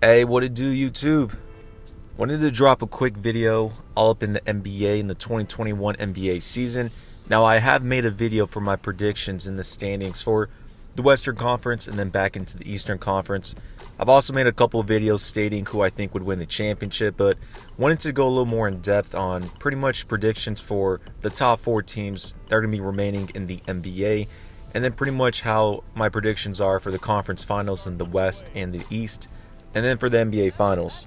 Hey, what it do, YouTube? Wanted to drop a quick video all up in the NBA in the 2021 NBA season. Now, I have made a video for my predictions in the standings for the Western Conference and then back into the Eastern Conference. I've also made a couple of videos stating who I think would win the championship, but wanted to go a little more in depth on pretty much predictions for the top four teams that are going to be remaining in the NBA, and then pretty much how my predictions are for the conference finals in the West and the East, and then for the NBA Finals.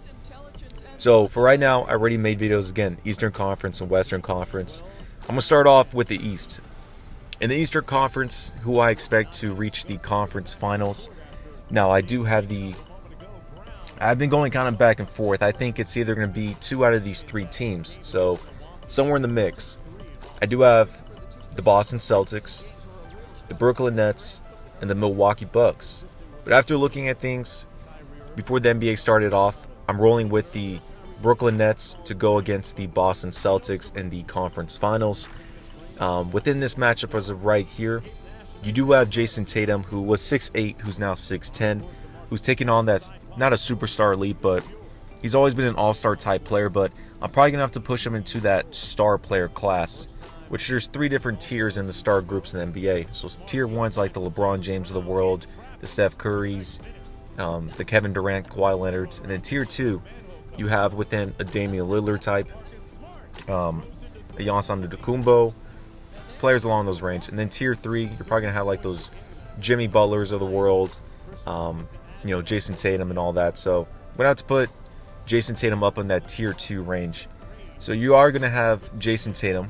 So for right now, I already made videos again, Eastern Conference and Western Conference. I'm going to start off with the East. In the Eastern Conference, who I expect to reach the conference finals. Now, I've been going kind of back and forth. I think it's either going to be two out of these three teams. So somewhere in the mix. I do have the Boston Celtics, the Brooklyn Nets, and the Milwaukee Bucks. But after looking at things, before the NBA started off, I'm rolling with the Brooklyn Nets to go against the Boston Celtics in the conference finals. Within this matchup as of right here, you do have Jason Tatum, who was 6'8", who's now 6'10", who's taking on that's not a superstar elite, but he's always been an all-star type player, but I'm probably going to have to push him into that star player class, which there's three different tiers in the star groups in the NBA. So tier one's like the LeBron James of the world, the Steph Currys, the Kevin Durant, Kawhi Leonards, and then tier two, you have within a Damian Lillard type, a Giannis Antetokounmpo, players along those range, and then tier three, you're probably gonna have like those Jimmy Butlers of the world, Jason Tatum and all that. So I'm gonna have to put Jason Tatum up in that tier two range. So you are gonna have Jason Tatum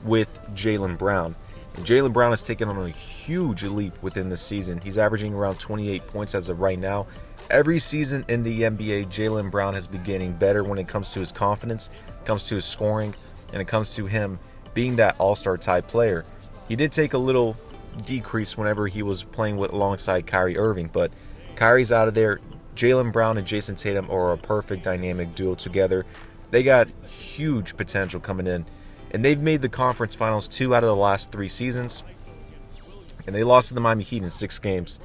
with Jaylen Brown. And Jaylen Brown has taken on a huge leap within this season. He's averaging around 28 points as of right now. Every season in the NBA, Jaylen Brown has been getting better when it comes to his confidence, it comes to his scoring, and it comes to him being that all-star type player. He did take a little decrease whenever he was playing alongside Kyrie Irving, but Kyrie's out of there. Jaylen Brown and Jason Tatum are a perfect dynamic duo together. They got huge potential coming in. And they've made the conference finals 2 out of the last 3 seasons. And they lost to the Miami Heat in 6 games.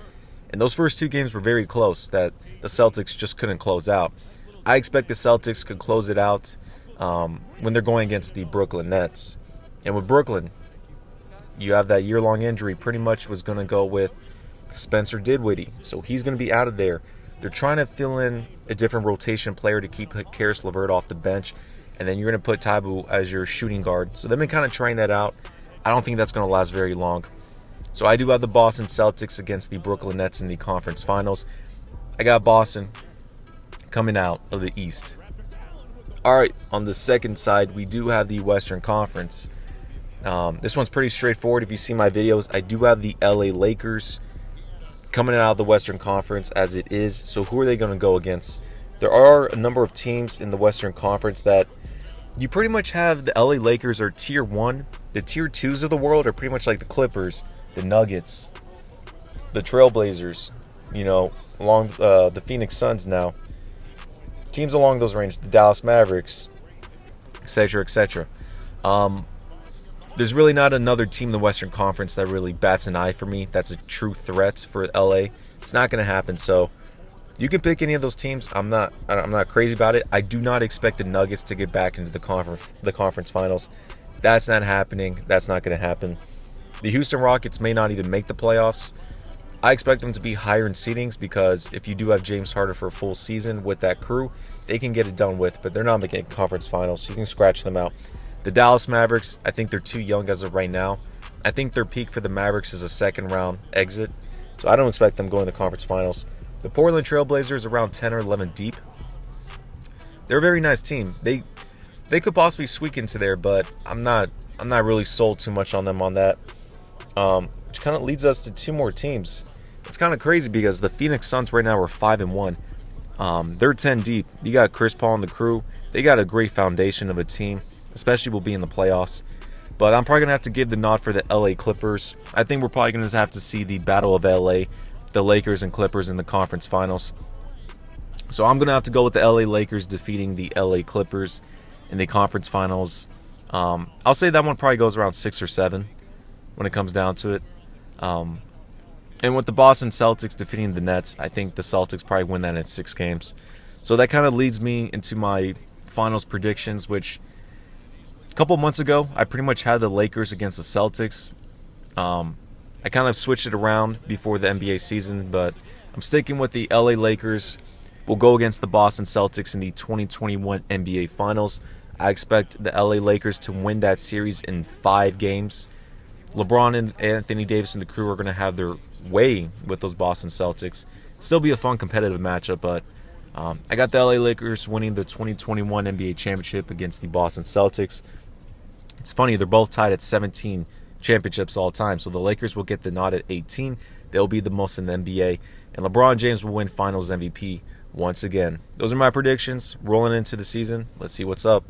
And those first 2 games were very close that the Celtics just couldn't close out. I expect the Celtics could close it out when they're going against the Brooklyn Nets. And with Brooklyn, you have that year-long injury pretty much was going to go with Spencer Dinwiddie. So he's going to be out of there. They're trying to fill in a different rotation player to keep Caris LeVert off the bench. And then you're going to put Tyboo as your shooting guard. So they've been kind of trying that out. I don't think that's going to last very long. So I do have the Boston Celtics against the Brooklyn Nets in the conference finals. I got Boston coming out of the East. All right, on the second side, we do have the Western Conference. This one's pretty straightforward. If you see my videos, I do have the LA Lakers coming out of the Western Conference as it is. So who are they going to go against? There are a number of teams in the Western Conference that you pretty much have. The LA Lakers are tier 1. The tier 2s of the world are pretty much like the Clippers, the Nuggets, the Trailblazers, along the Phoenix Suns now. Teams along those ranges, the Dallas Mavericks, etc., etc. There's really not another team in the Western Conference that really bats an eye for me. That's a true threat for LA. It's not going to happen. So you can pick any of those teams. I'm not crazy about it. I do not expect the Nuggets to get back into the conference finals. That's not happening. That's not going to happen. The Houston Rockets may not even make the playoffs. I expect them to be higher in seedings because if you do have James Harden for a full season with that crew, they can get it done with, but they're not making conference finals, so you can scratch them out. The Dallas Mavericks, I think they're too young as of right now. I think their peak for the Mavericks is a second-round exit, so I don't expect them going to the conference finals. The Portland Trailblazers around 10 or 11 deep. They're a very nice team. They could possibly squeak into there, but I'm not really sold too much on them on that. Which kind of leads us to 2 more teams. It's kind of crazy because the Phoenix Suns right now are 5-1. They're 10 deep. You got Chris Paul and the crew. They got a great foundation of a team, especially will be in the playoffs. But I'm probably going to have to give the nod for the LA Clippers. I think we're probably going to have to see the Battle of LA, the Lakers and Clippers in the conference finals. So I'm going to have to go with the LA Lakers defeating the LA Clippers in the conference finals. I'll say that one probably goes around 6 or 7 when it comes down to it. And with the Boston Celtics defeating the Nets, I think the Celtics probably win that in 6 games. So that kind of leads me into my finals predictions, which a couple months ago, I pretty much had the Lakers against the Celtics. I kind of switched it around before the NBA season, but I'm sticking with the LA Lakers. Will go against the Boston Celtics in the 2021 NBA Finals. I expect the LA Lakers to win that series in 5 games. LeBron and Anthony Davis and the crew are going to have their way with those Boston Celtics. Still be a fun competitive matchup, but I got the LA Lakers winning the 2021 NBA Championship against the Boston Celtics. It's funny, they're both tied at 17 championships all time, so the Lakers will get the nod at 18. They'll be the most in the NBA, and LeBron James will win Finals MVP once again. Those are my predictions rolling into the season. Let's see what's up.